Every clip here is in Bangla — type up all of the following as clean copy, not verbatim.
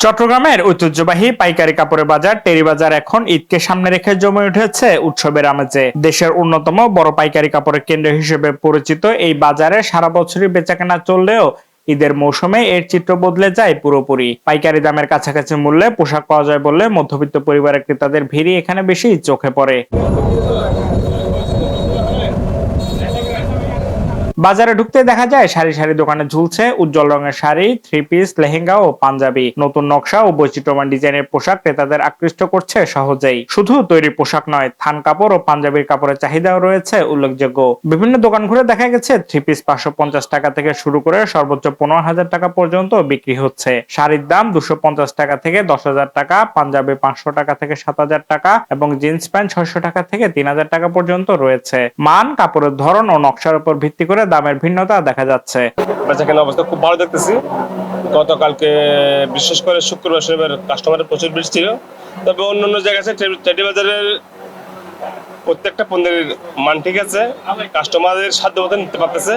চট্টগ্রামের ঐতিহ্যবাহী পাইকারি কাপড়ের বাজার টেরি বাজার এখন ঈদকে সামনে রেখে জমে উঠেছে উৎসবের আমেজে। দেশের অন্যতম বড় পাইকারি কাপড়ের কেন্দ্র হিসেবে পরিচিত এই বাজারে সারা বছরই বেচাকেনা চললেও ঈদের মৌসুমে এর চিত্র বদলে যায় পুরোপুরি। পাইকারি দামের কাছাকাছি মূল্যে পোশাক পাওয়া যায় বললে মধ্যবিত্ত পরিবারের ক্রেতাদের ভিড়ই এখানে বেশি চোখে পড়ে। বাজারে ঢুকতে দেখা যায় সারি সারি দোকানে ঝুলছে উজ্জ্বল রঙের শাড়ি, থ্রি পিস, লেহেঙ্গা ও পাঞ্জাবি। নতুন নকশা ও বৈচিত্র্যমান ডিজাইনের পোশাক ক্রেতাদের আকৃষ্ট করছে সহজেই। শুধু তৈরি পোশাক নয়, থান কাপড় ও পাঞ্জাবির কাপড়ের চাহিদাও রয়েছে উল্লেখযোগ্য। বিভিন্ন দোকান ঘুরে দেখা গেছে থ্রি পিস 550 টাকা থেকে শুরু করে সর্বোচ্চ 15,000 টাকা পর্যন্ত বিক্রি হচ্ছে। শাড়ির দাম 250 টাকা থেকে 10,000 টাকা, পাঞ্জাবি 500 টাকা থেকে 7,000 টাকা এবং জিন্স প্যান্ট 600 টাকা থেকে 3,000 টাকা পর্যন্ত রয়েছে। মান, কাপড়ের ধরন ও নকশার উপর ভিত্তি করে দামের ভিন্নতা দেখা যাচ্ছে। বেচাকেনার অবস্থা খুব ভালো দেখতেছি। গতকালকে বিশেষ করে শুক্রবার শনিবার কাস্টমারের প্রচুর ভিড় ছিল। তবে অন্য জায়গা আছে টেডি বাজারের প্রত্যেকটা পণ্যের মান ঠিক আছে, কাস্টমারদের সাধ্য মতো নিতে পারতেছে।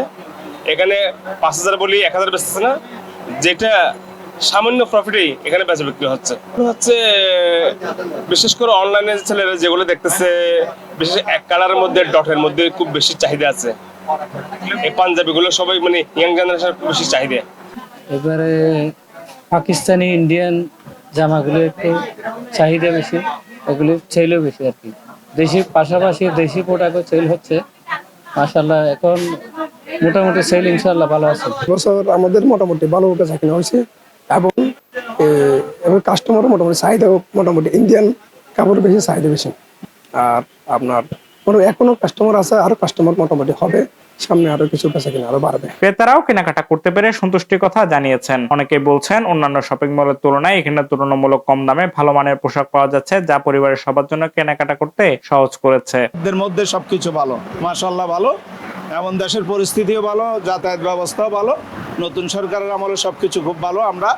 এখানে 5,000 বলি 1,000 বেচতেছে না, যেটা সামান্য প্রফিটেই এখানে বেচা বিক্রি হচ্ছে। বিশেষ করে অনলাইনে ছেলেরা যেগুলো দেখতেছে, বিশেষ এক কালারের মধ্যে ডটের মধ্যে খুব বেশি চাহিদা আছে। এই পাঞ্জাবি গুলো সবাই মানে ইয়াং জেনারেশন খুব বেশি চাহিদা। এবারে পাকিস্তানি ইন্ডিয়ান জামাগুলো একটু চাহিদা বেশি, এগুলি সেলও বেশি আর কি। দেশি পাশাপাশি দেশি প্রোডাক্টও সেল হচ্ছে মাশাআল্লাহ। এখন মোটামুটি সেল ইনশাআল্লাহ ভালো আছে। বছর আমাদের মোটামুটি ভালো বেচাকেনা হয়েছে এবং কাস্টমারও মোটামুটি চাহিদাও মোটামুটি ইন্ডিয়ান কাপড় বেশি চাহিদা বেশি। আর আপনার এখনো কাস্টমার আছে, আরো কাস্টমার মোটামুটি হবে, সামনে আরো কিছু বেচাকেনা আরো বাড়বে। ক্রেতারাও কেনাকাটা করতে পেরে সন্তুষ্টির কথা জানিয়েছেন। অনেকেই বলছেন অন্যান্য শপিং মলের তুলনায় এখানে তুলনামূলক কম দামে ভালো মানের পোশাক পাওয়া যাচ্ছে, যা পরিবারের সবার জন্য কেনাকাটা করতে সহজ করেছে। এদের মধ্যে সবকিছু ভালো, মাশাআল্লাহ ভালো। এমন দেশের পরিস্থিতিও ভালো, যাতায়াত ব্যবস্থাও ভালো। নতুন সরকারের আমলে সবকিছু খুব ভালো। আমরা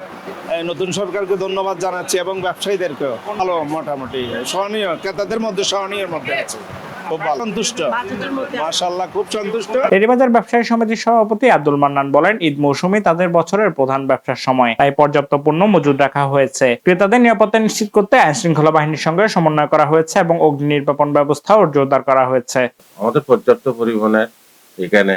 নতুন সরকারকে ধন্যবাদ জানাচ্ছি এবং ব্যবসায়ীদেরকেও। ভালো, মোটামুটি সহনীয়, ক্রেতাদের মধ্যে সহনীয়ের মধ্যে আছে। খুব ভালো, সন্তুষ্ট, মাশাআল্লাহ খুব সন্তুষ্ট। টেরি বাজার ব্যবসায়ী সমিতির সভাপতি আব্দুল মান্নান বলেন, ঈদ মৌসুমে তাদের বছরের প্রধান ব্যবসার সময়, তাই পর্যাপ্ত পণ্য মজুদ রাখা হয়েছে। ক্রেতাদের নিরাপত্তা নিশ্চিত করতে আইন শৃঙ্খলা বাহিনীর সঙ্গে সমন্বয় করা হয়েছে এবং অগ্নি নির্বাপন ব্যবস্থাও জোরদার করা হয়েছে। আমাদের পর্যাপ্ত পরিমাণে এখানে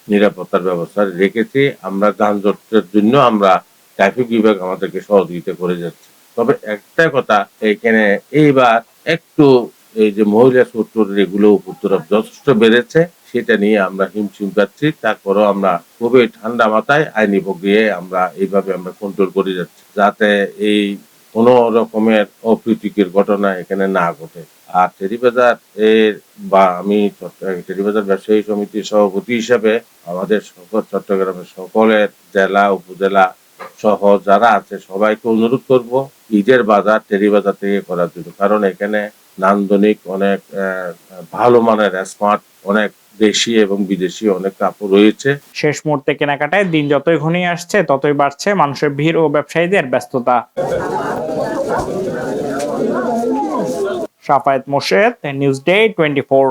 নিরাপত্তার ব্যবস্থা রেখেছি। আমরা যানজটের জন্য আমরা ট্রাফিক বিভাগ আমাদেরকে সহযোগিতা করে যাচ্ছে। তবে একটা কথা, এখানে এইবার একটু এই যে মহিলা চোর এগুলো উপদ্রব যথেষ্ট বেড়েছে, সেটা নিয়ে আমরা হিমশিম পাচ্ছি। তারপরেও আমরা খুবই ঠান্ডা মাথায় আইনি প্রক্রিয়ায় আমরা এইভাবে আমরা কন্ট্রোল করে যাচ্ছি, যাতে এই কোনো রকমের অপ্রীতিকর ঘটনা এখানে না ঘটে। আর টেরিবাজার এর বা আমি টেরিবাজার ব্যবসায়ী সমিতির সভাপতি হিসেবে আমাদের চট্টগ্রামের সকলের জেলা উপজেলা সহ যারা আছে সবাইকে অনুরোধ করব ঈদের বাজার টেরিবাজার থেকে করার জন্য। কারণ এখানে নান্দনিক অনেক ভালো মানের স্মার্ট অনেক দেশি এবং বিদেশি অনেক কাপড় রয়েছে। শেষ মুহূর্তে কেনাকাটায় দিন যতই ঘনিয়ে আসছে ততই বাড়ছে মানুষের ভিড় ও ব্যবসায়ীদের ব্যস্ততা। Shafayet Morshed, news day 24।